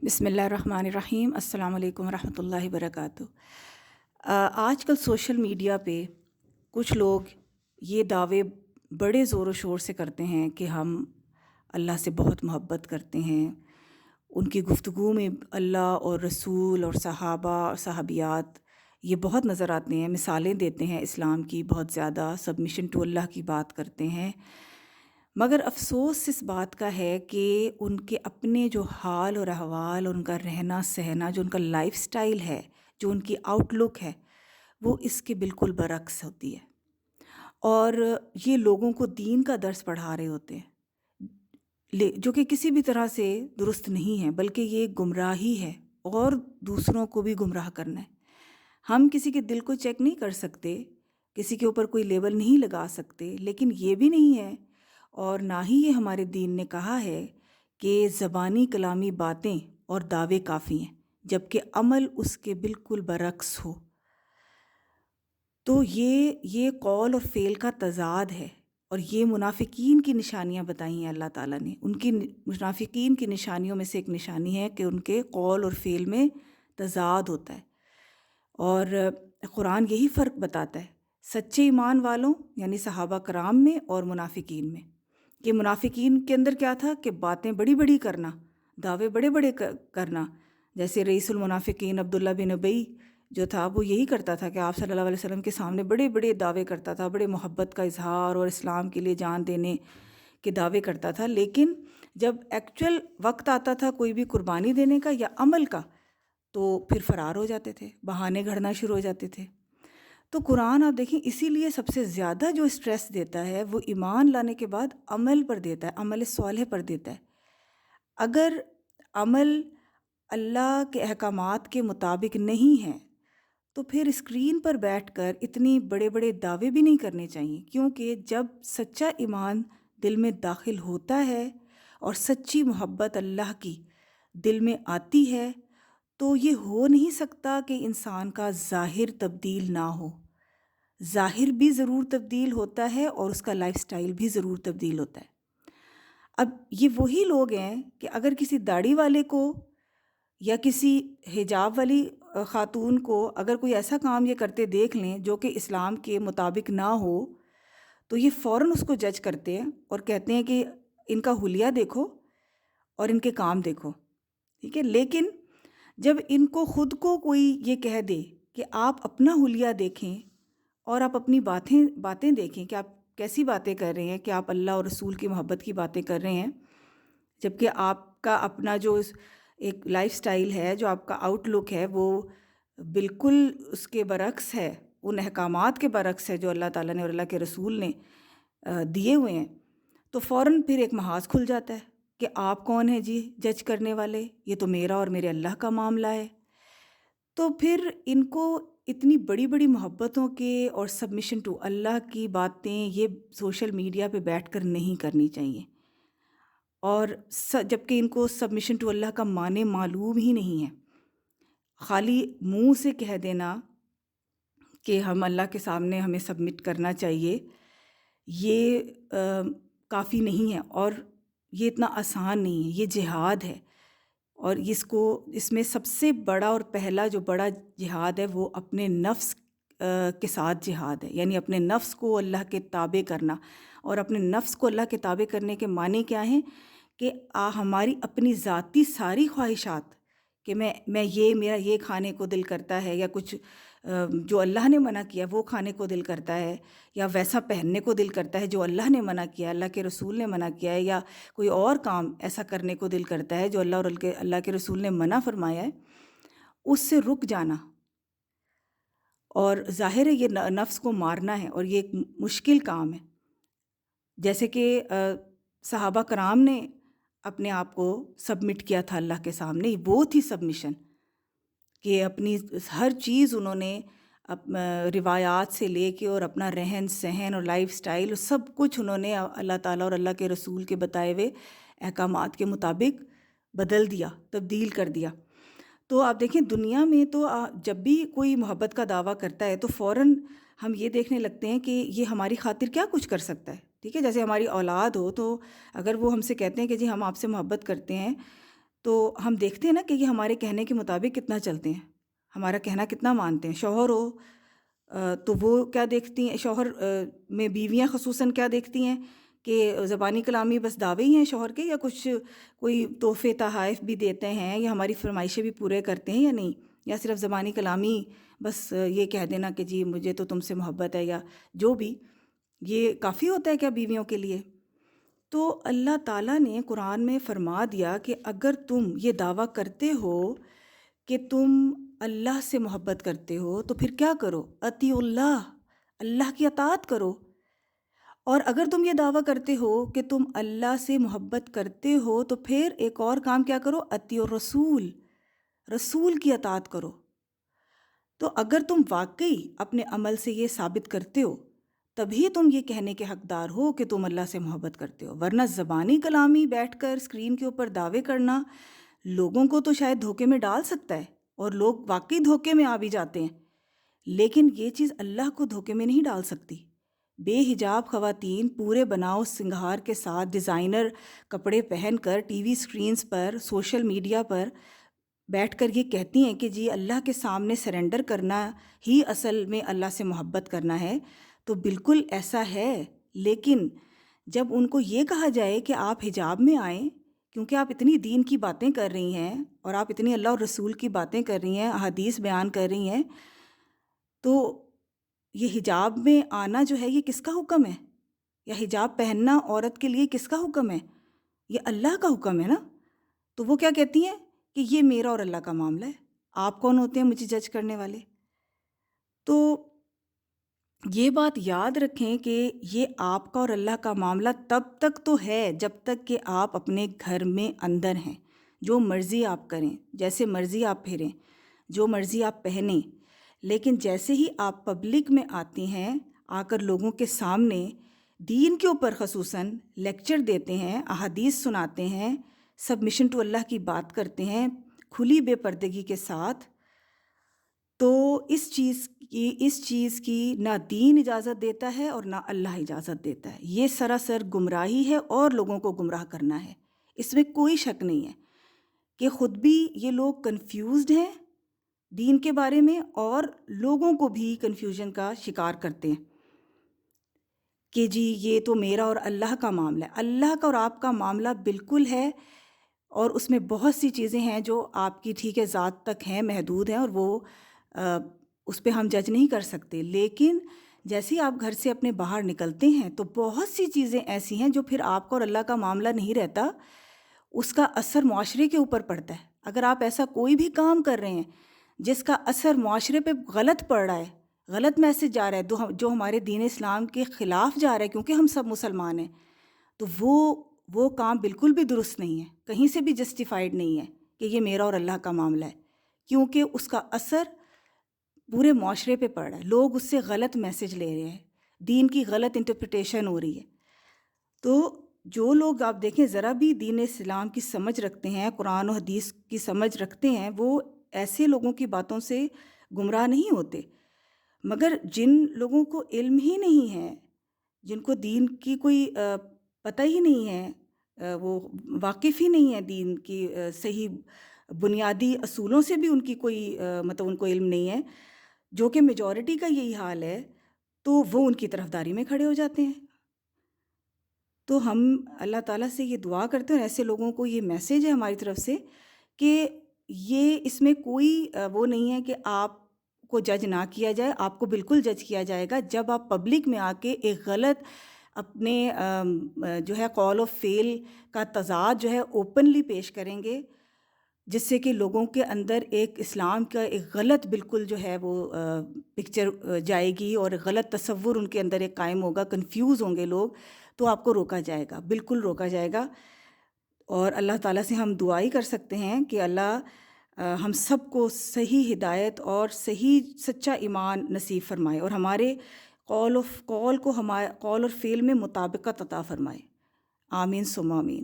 بسم اللہ الرحمن الرحیم۔ السلام علیکم ورحمۃ اللہ وبرکاتہ۔ آج کل سوشل میڈیا پہ کچھ لوگ یہ دعوے بڑے زور و شور سے کرتے ہیں کہ ہم اللہ سے بہت محبت کرتے ہیں۔ ان کی گفتگو میں اللہ اور رسول اور صحابہ اور صحابیات یہ بہت نظر آتے ہیں، مثالیں دیتے ہیں اسلام کی بہت زیادہ، سبمیشن ٹو اللہ کی بات کرتے ہیں۔ مگر افسوس اس بات کا ہے کہ ان کے اپنے جو حال اور احوال، ان کا رہنا سہنا، جو ان کا لائف سٹائل ہے، جو ان کی آؤٹ لک ہے، وہ اس کے بالکل برعکس ہوتی ہے، اور یہ لوگوں کو دین کا درس پڑھا رہے ہوتے ہیں، جو کہ کسی بھی طرح سے درست نہیں ہے، بلکہ یہ گمراہی ہے اور دوسروں کو بھی گمراہ کرنا ہے۔ ہم کسی کے دل کو چیک نہیں کر سکتے، کسی کے اوپر کوئی لیبل نہیں لگا سکتے، لیکن یہ بھی نہیں ہے اور نہ ہی یہ ہمارے دین نے کہا ہے کہ زبانی کلامی باتیں اور دعوے کافی ہیں، جبکہ عمل اس کے بالکل برعکس ہو۔ تو یہ قول اور فعل کا تضاد ہے، اور یہ منافقین کی نشانیاں بتائی ہیں اللہ تعالیٰ نے۔ ان کی منافقین کی نشانیوں میں سے ایک نشانی ہے کہ ان کے قول اور فعل میں تضاد ہوتا ہے، اور قرآن یہی فرق بتاتا ہے سچے ایمان والوں یعنی صحابہ کرام میں اور منافقین میں، کہ منافقین کے اندر کیا تھا کہ باتیں بڑی بڑی کرنا، دعوے بڑے بڑے کرنا۔ جیسے رئیس المنافقین عبداللہ بن ابی جو تھا، وہ یہی کرتا تھا کہ آپ صلی اللہ علیہ وسلم کے سامنے بڑے بڑے دعوے کرتا تھا، بڑے محبت کا اظہار اور اسلام کے لیے جان دینے کے دعوے کرتا تھا، لیکن جب ایکچوئل وقت آتا تھا کوئی بھی قربانی دینے کا یا عمل کا، تو پھر فرار ہو جاتے تھے، بہانے گھڑنا شروع ہو جاتے تھے۔ تو قرآن آپ دیکھیں اسی لیے سب سے زیادہ جو اسٹریس دیتا ہے وہ ایمان لانے کے بعد عمل پر دیتا ہے، عمل صالح پر دیتا ہے۔ اگر عمل اللہ کے احکامات کے مطابق نہیں ہے تو پھر اسکرین پر بیٹھ کر اتنی بڑے بڑے دعوے بھی نہیں کرنے چاہیے، کیونکہ جب سچا ایمان دل میں داخل ہوتا ہے اور سچی محبت اللہ کی دل میں آتی ہے تو یہ ہو نہیں سکتا کہ انسان کا ظاہر تبدیل نہ ہو۔ ظاہر بھی ضرور تبدیل ہوتا ہے اور اس کا لائف سٹائل بھی ضرور تبدیل ہوتا ہے۔ اب یہ وہی لوگ ہیں کہ اگر کسی داڑھی والے کو یا کسی حجاب والی خاتون کو اگر کوئی ایسا کام یہ کرتے دیکھ لیں جو کہ اسلام کے مطابق نہ ہو، تو یہ فوراً اس کو جج کرتے ہیں اور کہتے ہیں کہ ان کا حلیہ دیکھو اور ان کے کام دیکھو، ٹھیک ہے۔ لیکن جب ان کو خود کو کوئی یہ کہہ دے کہ آپ اپنا حلیہ دیکھیں اور آپ اپنی باتیں دیکھیں کہ آپ کیسی باتیں کر رہے ہیں، کہ آپ اللہ اور رسول کی محبت کی باتیں کر رہے ہیں، جبکہ آپ کا اپنا جو ایک لائف سٹائل ہے، جو آپ کا آؤٹ لک ہے، وہ بالکل اس کے برعکس ہے، ان احکامات کے برعکس ہے جو اللہ تعالیٰ نے اور اللہ کے رسول نے دیے ہوئے ہیں، تو فوراً پھر ایک محاذ کھل جاتا ہے کہ آپ کون ہیں جی جج کرنے والے، یہ تو میرا اور میرے اللہ کا معاملہ ہے۔ تو پھر ان کو اتنی بڑی بڑی محبتوں کے اور سبمیشن ٹو اللہ کی باتیں یہ سوشل میڈیا پہ بیٹھ کر نہیں کرنی چاہیے، اور جبکہ ان کو سبمیشن ٹو اللہ کا معنی معلوم ہی نہیں ہے۔ خالی منہ سے کہہ دینا کہ ہم اللہ کے سامنے ہمیں سبمٹ کرنا چاہیے، یہ کافی نہیں ہے، اور یہ اتنا آسان نہیں ہے، یہ جہاد ہے، اور اس میں سب سے بڑا اور پہلا جو بڑا جہاد ہے وہ اپنے نفس کے ساتھ جہاد ہے، یعنی اپنے نفس کو اللہ کے تابع کرنا۔ اور اپنے نفس کو اللہ کے تابع کرنے کے معنی کیا ہیں؟ کہ ہماری اپنی ذاتی ساری خواہشات، کہ میرا یہ کھانے کو دل کرتا ہے، یا کچھ جو اللہ نے منع کیا وہ کھانے کو دل کرتا ہے، یا ویسا پہننے کو دل کرتا ہے جو اللہ نے منع کیا، اللہ کے رسول نے منع کیا ہے، یا کوئی اور کام ایسا کرنے کو دل کرتا ہے جو اللہ اور اللہ کے رسول نے منع فرمایا ہے، اس سے رک جانا۔ اور ظاہر ہے یہ نفس کو مارنا ہے، اور یہ ایک مشکل کام ہے، جیسے کہ صحابہ کرام نے اپنے آپ کو سبمٹ کیا تھا اللہ کے سامنے، وہ تھی سبمیشن، کہ اپنی ہر چیز انہوں نے روایات سے لے کے اور اپنا رہن سہن اور لائف سٹائل سب کچھ انہوں نے اللہ تعالیٰ اور اللہ کے رسول کے بتائے ہوئے احکامات کے مطابق بدل دیا، تبدیل کر دیا۔ تو آپ دیکھیں دنیا میں تو جب بھی کوئی محبت کا دعویٰ کرتا ہے تو فوراً ہم یہ دیکھنے لگتے ہیں کہ یہ ہماری خاطر کیا کچھ کر سکتا ہے، ٹھیک ہے۔ جیسے ہماری اولاد ہو تو اگر وہ ہم سے کہتے ہیں کہ جی ہم آپ سے محبت کرتے ہیں، تو ہم دیکھتے ہیں نا کہ یہ ہمارے کہنے کے مطابق کتنا چلتے ہیں، ہمارا کہنا کتنا مانتے ہیں. شوہر ہو تو وہ کیا دیکھتی ہیں، شوہر میں بیویاں خصوصاً کیا دیکھتی ہیں کہ زبانی کلامی بس دعوے ہی ہیں شوہر کے، یا کچھ کوئی تحفے تحائف بھی دیتے ہیں، یا ہماری فرمائشیں بھی پورے کرتے ہیں یا نہیں، یا صرف زبانی کلامی بس یہ کہہ دینا کہ جی مجھے تو تم سے محبت ہے یا جو بھی. یہ کافی ہوتا ہے کیا بیویوں کے لیے؟ تو اللہ تعالیٰ نے قرآن میں فرما دیا کہ اگر تم یہ دعویٰ کرتے ہو کہ تم اللہ سے محبت کرتے ہو تو پھر کیا کرو؟ اطیعوا اللہ، اللہ کی اطاعت کرو. اور اگر تم یہ دعویٰ کرتے ہو کہ تم اللہ سے محبت کرتے ہو تو پھر ایک اور کام کیا کرو؟ اطیعوا الرسول، رسول کی اطاعت کرو. تو اگر تم واقعی اپنے عمل سے یہ ثابت کرتے ہو تبھی تم یہ کہنے کے حقدار ہو کہ تم اللہ سے محبت کرتے ہو، ورنہ زبانی کلامی بیٹھ کر اسکرین کے اوپر دعوے کرنا لوگوں کو تو شاید دھوکے میں ڈال سکتا ہے، اور لوگ واقعی دھوکے میں آ بھی جاتے ہیں، لیکن یہ چیز اللہ کو دھوکے میں نہیں ڈال سکتی. بے حجاب خواتین پورے بناؤ سنگھار کے ساتھ ڈیزائنر کپڑے پہن کر ٹی وی اسکرینز پر، سوشل میڈیا پر بیٹھ کر یہ کہتی ہیں کہ جی اللہ کے سامنے سرنڈر کرنا ہی اصل میں اللہ سے محبت کرنا ہے. تو بالکل ایسا ہے، لیکن جب ان کو یہ کہا جائے کہ آپ حجاب میں آئیں کیونکہ آپ اتنی دین کی باتیں کر رہی ہیں اور آپ اتنی اللہ اور رسول کی باتیں کر رہی ہیں، احادیث بیان کر رہی ہیں، تو یہ حجاب میں آنا جو ہے یہ کس کا حکم ہے؟ یا حجاب پہننا عورت کے لیے کس کا حکم ہے؟ یہ اللہ کا حکم ہے نا. تو وہ کیا کہتی ہیں کہ یہ میرا اور اللہ کا معاملہ ہے، آپ کون ہوتے ہیں مجھے جج کرنے والے؟ تو یہ بات یاد رکھیں کہ یہ آپ کا اور اللہ کا معاملہ تب تک تو ہے جب تک کہ آپ اپنے گھر میں اندر ہیں. جو مرضی آپ کریں، جیسے مرضی آپ پھریں، جو مرضی آپ پہنیں، لیکن جیسے ہی آپ پبلک میں آتی ہیں، آ کر لوگوں کے سامنے دین کے اوپر خصوصاً لیکچر دیتے ہیں، احادیث سناتے ہیں، سبمیشن ٹو اللہ کی بات کرتے ہیں کھلی بے پردگی کے ساتھ، تو اس چیز کی نہ دین اجازت دیتا ہے اور نہ اللہ اجازت دیتا ہے. یہ سراسر گمراہی ہے اور لوگوں کو گمراہ کرنا ہے، اس میں کوئی شک نہیں ہے کہ خود بھی یہ لوگ کنفیوزڈ ہیں دین کے بارے میں، اور لوگوں کو بھی کنفیوژن کا شکار کرتے ہیں کہ جی یہ تو میرا اور اللہ کا معاملہ ہے. اللہ کا اور آپ کا معاملہ بالکل ہے، اور اس میں بہت سی چیزیں ہیں جو آپ کی ٹھیک ہے ذات تک ہیں، محدود ہیں، اور وہ اس پہ ہم جج نہیں کر سکتے. لیکن جیسے ہی آپ گھر سے اپنے باہر نکلتے ہیں تو بہت سی چیزیں ایسی ہیں جو پھر آپ کا اور اللہ کا معاملہ نہیں رہتا، اس کا اثر معاشرے کے اوپر پڑتا ہے. اگر آپ ایسا کوئی بھی کام کر رہے ہیں جس کا اثر معاشرے پہ غلط پڑ رہا ہے، غلط میسج جا رہا ہے، جو ہمارے دین اسلام کے خلاف جا رہا ہے، کیونکہ ہم سب مسلمان ہیں، تو وہ کام بالکل بھی درست نہیں ہے، کہیں سے بھی جسٹیفائڈ نہیں ہے کہ یہ میرا اور اللہ کا معاملہ ہے، کیونکہ اس کا اثر پورے معاشرے پہ پڑ رہا ہے. لوگ اس سے غلط میسج لے رہے ہیں، دین کی غلط انٹرپریٹیشن ہو رہی ہے. تو جو لوگ آپ دیکھیں ذرا بھی دین اسلام کی سمجھ رکھتے ہیں، قرآن و حدیث کی سمجھ رکھتے ہیں، وہ ایسے لوگوں کی باتوں سے گمراہ نہیں ہوتے. مگر جن لوگوں کو علم ہی نہیں ہے، جن کو دین کی کوئی پتہ ہی نہیں ہے، وہ واقف ہی نہیں ہے دین کی صحیح بنیادی اصولوں سے بھی ان کی کوئی مطلب ان کو علم نہیں ہے، جو کہ میجورٹی کا یہی حال ہے، تو وہ ان کی طرفداری میں کھڑے ہو جاتے ہیں. تو ہم اللہ تعالیٰ سے یہ دعا کرتے ہیں، اور ایسے لوگوں کو یہ میسیج ہے ہماری طرف سے کہ یہ اس میں کوئی وہ نہیں ہے کہ آپ کو جج نہ کیا جائے. آپ کو بالکل جج کیا جائے گا جب آپ پبلک میں آ کے ایک غلط اپنے جو ہے قول و فعل کا تضاد جو ہے اوپنلی پیش کریں گے، جس سے کہ لوگوں کے اندر ایک اسلام کا ایک غلط بالکل جو ہے وہ پکچر جائے گی، اور غلط تصور ان کے اندر ایک قائم ہوگا، کنفیوز ہوں گے لوگ. تو آپ کو روکا جائے گا، بالکل روکا جائے گا. اور اللہ تعالیٰ سے ہم دعا ہی کر سکتے ہیں کہ اللہ ہم سب کو صحیح ہدایت اور صحیح سچا ایمان نصیب فرمائے، اور ہمارے قول اور فعل میں مطابقت عطا فرمائے. آمین ثم آمین.